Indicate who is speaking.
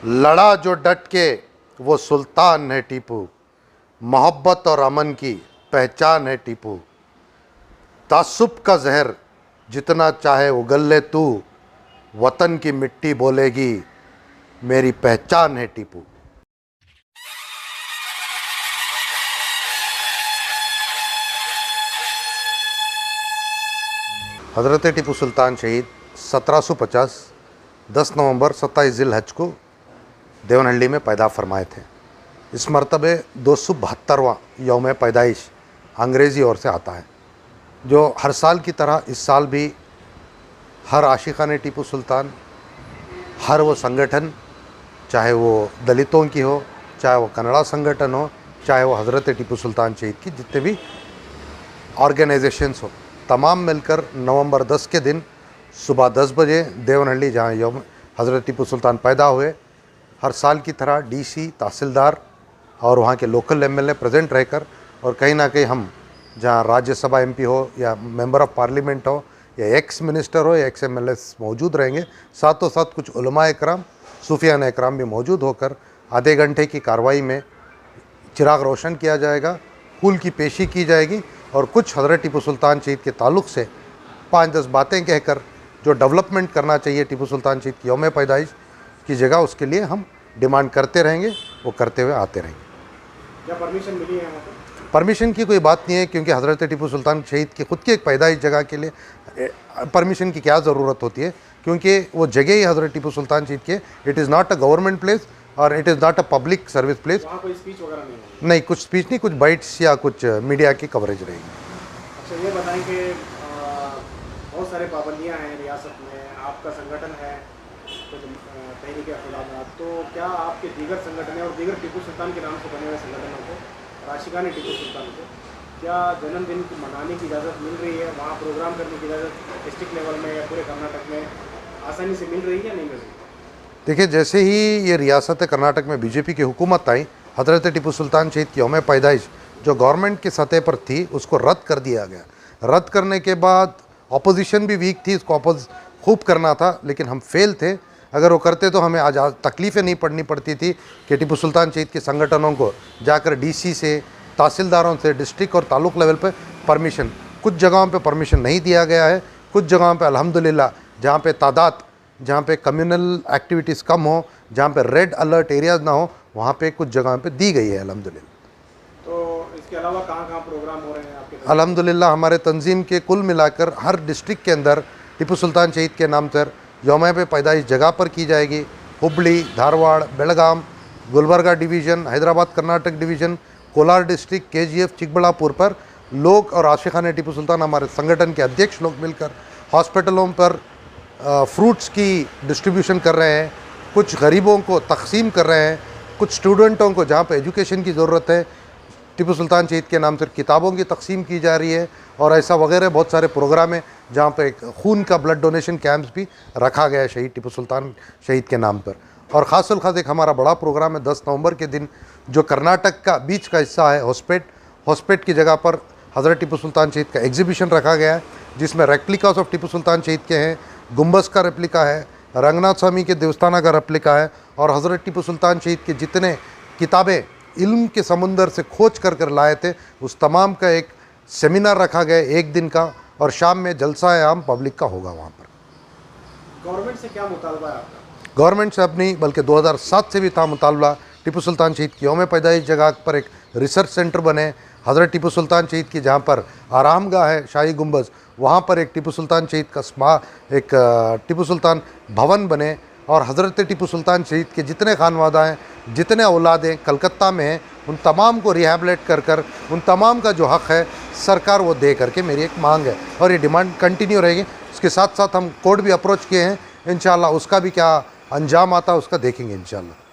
Speaker 1: लड़ा जो डट के वो सुल्तान है टीपू, मोहब्बत और अमन की पहचान है टीपू। तासुब का जहर जितना चाहे उगल ले तू, वतन की मिट्टी बोलेगी मेरी पहचान है टीपू। हज़रत टीपू सुल्तान शहीद 1750 10 नवंबर 27 ज़िल-हज को देवनहल्ली में पैदा फरमाए थे। इस मरतबे 272वां यौम पैदाइश अंग्रेज़ी ओर से आता है, जो हर साल की तरह इस साल भी हर आशिक़ाने टीपू सुल्तान, हर वो संगठन, चाहे वो दलितों की हो, चाहे वो कन्नड़ा संगठन हो, चाहे वो हज़रत टीपू सुल्तान शहीद की जितने भी ऑर्गेनाइजेशंस हो, तमाम मिलकर नवंबर 10 के दिन सुबह 10 बजे देवनहल्ली, जहाँ यौम हज़रत टीपू सुल्तान पैदा हुए, हर साल की तरह डीसी, तहसीलदार और वहाँ के लोकल एमएलए प्रेजेंट रहकर, और कहीं ना कहीं हम जहाँ राज्यसभा एमपी हो या मेंबर ऑफ पार्लियामेंट हो या एक्स मिनिस्टर हो या एक्स एमएलए मौजूद रहेंगे। साथों साथ कुछ उलमा इकराम, सूफियान इकराम भी मौजूद होकर आधे घंटे की कार्रवाई में चिराग रोशन किया जाएगा, फूल की पेशी की जाएगी और कुछ हज़रत टीपू सुल्तान शहीद के ताल्लुक़ से 5-10 बातें कहकर जो डेवलपमेंट करना चाहिए टीपू सुल्तान शहीद की यौम पैदाइश की जगह, उसके लिए हम डिमांड करते रहेंगे, वो करते हुए आते रहेंगे।
Speaker 2: क्या परमिशन मिली है?
Speaker 1: परमिशन की कोई बात नहीं है, क्योंकि हज़रत टीपू सुल्तान शहीद की ख़ुद की एक पैदाइश जगह के लिए परमिशन की क्या ज़रूरत होती है, क्योंकि वो जगह ही हज़रत टीपू सुल्तान शहीद के, it is not a government place और it is not a public service place.
Speaker 2: वहाँ कोई स्पीच वगैरह नहीं है?
Speaker 1: नहीं, कुछ स्पीच नहीं, कुछ बाइट्स या कुछ मीडिया की कवरेज रहेगी।
Speaker 2: अच्छा, ये बताएं कि बहुत सारे पाबंदियाँ हैं रियासत में, आपका संगठन है कुछ तहरीक खिलाफत, तो क्या आपके दीगर संगठन और दीगर टीपू सुल्तान के नाम से बने हुए संगठनों को, आशिक़ाने टीपू सुल्तान को, क्या जन्मदिन मनाने की इजाज़त मिल रही है? वहाँ प्रोग्राम करने की इजाज़त डिस्ट्रिक्ट लेवल में या पूरे कर्नाटक में आसानी से मिल रही है या नहीं मिल रही?
Speaker 1: देखिए, जैसे ही ये रियासत कर्नाटक में बीजेपी की हुकूमत आई, हज़रत टीपू सुल्तान शहीद की यौम पैदाइश जो गवर्नमेंट की सतह पर थी उसको रद्द कर दिया गया। रद्द करने के बाद अपोजिशन भी वीक थी, इसको अपोज खूब करना था, लेकिन हम फेल थे। अगर वो करते तो हमें आज तकलीफ़ें नहीं पड़नी पड़ती थी कि टीपू सुल्तान शहीद के संगठनों को जाकर डीसी से, तहसीलदारों से, डिस्ट्रिक्ट और ताल्लुक़ लेवल पर परमिशन, कुछ जगहों पे परमिशन नहीं दिया गया है, कुछ जगहों पे अल्हम्दुलिल्लाह जहाँ पे तादाद, जहाँ पे कम्युनल एक्टिविटीज़ कम हो, जहाँ पे रेड अलर्ट एरियाज़ ना हो, वहाँ पे कुछ जगहों पे दी गई है अल्हम्दुलिल्लाह।
Speaker 2: तो इसके अलावा कहाँ प्रोग्राम हो रहे हैं आपके?
Speaker 1: अल्हम्दुलिल्लाह हमारे तंजीम के कुल मिलाकर हर डिस्ट्रिक्ट के अंदर टीपू सुल्तान शहीद के नाम पर यौम पैदाइश जगह पर की जाएगी। Hubli, Dharwad, Belgaum, Gulbarga division, Hyderabad Karnataka division, Kolar district, KGF, Chikballapur पर लोग और आशिक़ाने टीपू सुल्तान हमारे संगठन के अध्यक्ष लोग मिलकर हॉस्पिटलों पर फ्रूट्स की डिस्ट्रीब्यूशन कर रहे हैं, कुछ गरीबों को तकसीम कर रहे हैं, कुछ स्टूडेंटों को जहाँ पे एजुकेशन की ज़रूरत है टीपू सुल्तान शहीद के नाम से किताबों की तकसीम की जा रही है, और ऐसा वगैरह बहुत सारे प्रोग्राम हैं जहाँ पे खून का ब्लड डोनेशन कैंप्स भी रखा गया है शहीद टीपू सुल्तान शहीद के नाम पर। और ख़ासुल ख़ास एक हमारा बड़ा प्रोग्राम है 10 नवंबर के दिन, जो कर्नाटक का बीच का हिस्सा है हॉस्पेट की जगह पर हज़रत टीपू सुल्तान शहीद का एग्जीबिशन रखा गया है, जिसमें रेप्लिकास ऑफ टीपू सुल्तान शहीद के हैं, गुम्बस का रेप्लिका है, रंगनाथ स्वामी के देवस्थाना का रेप्लिका है, और हज़रत टीपू सुल्तान शहीद के जितने किताबें इल्म के समुंदर से खोज कर लाए थे, उस तमाम का एक सेमिनार रखा गया 1 दिन का, और शाम में जलसा आम पब्लिक का होगा वहाँ पर।
Speaker 2: गवर्नमेंट से क्या मुतालबा है आपका?
Speaker 1: गवर्नमेंट से अपनी, बल्कि 2007 से भी था मुतालबा, टीपू सुल्तान शहीद की यौम पैदाइश जगह पर एक रिसर्च सेंटर बने, हज़रत टीपू सुल्तान शहीद की जहाँ पर आरामगाह है शाही गुम्बज, वहाँ पर एक टीपू सुल्तान शहीद का एक टीपू सुल्तान भवन बने, और हज़रत टीपू सुल्तान शहीद के जितने खानवादा हैं, जितने औलादें कलकत्ता में हैं, उन तमाम को रिहैबिलेट कर उन तमाम का जो हक़ है सरकार वो दे करके मेरी एक मांग है, और ये डिमांड कंटिन्यू रहेगी। इसके साथ साथ हम कोर्ट भी अप्रोच किए हैं, इंशाअल्लाह उसका भी क्या अंजाम आता है उसका देखेंगे इंशाअल्लाह।